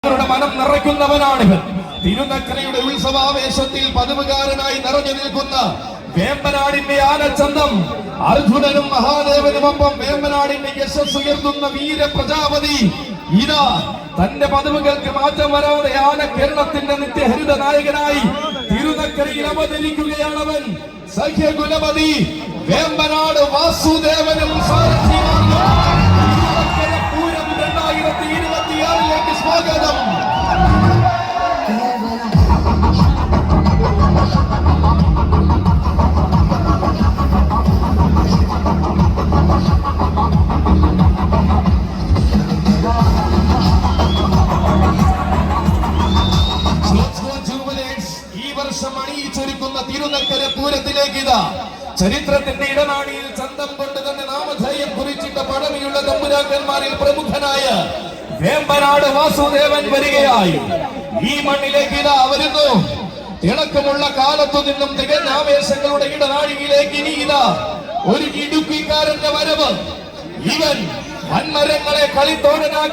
മനം നിറയ്ക്കുന്നവനാണിവൻ. തിരുനക്കരയുടെ ഉത്സവാവേശത്തിൽ പതിവുകാരനായി നിറഞ്ഞു നിൽക്കുന്ന വേമ്പനാടിന്റെ ആനച്ചന്തം അർജുനനും മഹാദേവനുമൊപ്പം വേമ്പനാടിന്റെ യശസ് ഉയർത്തുന്ന വീര പ്രജാപതി ഇതാ തന്റെ പതിവുകൾക്ക് മാറ്റം വരാതെ ആന കേരളത്തിന്റെ നിത്യഹരിത നായകനായി തിരുനക്കരയിൽ അവതരിക്കുകയാണവൻ. സഖ്യകുലപതി വേമ്പനാട് വാസുദേവനും പൂരം 2026 സ്വാഗതം. ഈ വർഷം അണിയിച്ചൊരുക്കുന്ന തിരുനക്കര പൂരത്തിലേക്ക് ഇതാ ചരിത്രത്തിന്റെ ഇടനാഴിയിൽ ചന്തം കൊണ്ട് തന്നെ നാമധേയം കുറിച്ചിട്ട പഴമയുള്ള തമ്പുരാക്കന്മാരിൽ പ്രമുഖനായ വേമ്പനാട് വാസുദേവൻ വരികയായി. ഈ മണ്ണിലേക്ക് ഇതാ വരുന്നു. തിളക്കമുള്ള കാലത്തു നിന്നും തികഞ്ഞ ആവേശങ്ങളുടെ ഇടനാഴിയിലേക്ക് ഇനി ഇതാ ഒരു ഇടുക്കിക്കാരന്റെ വരവ്. ഇവൻ വൻമരങ്ങളെ കളിത്തോരനാക്കി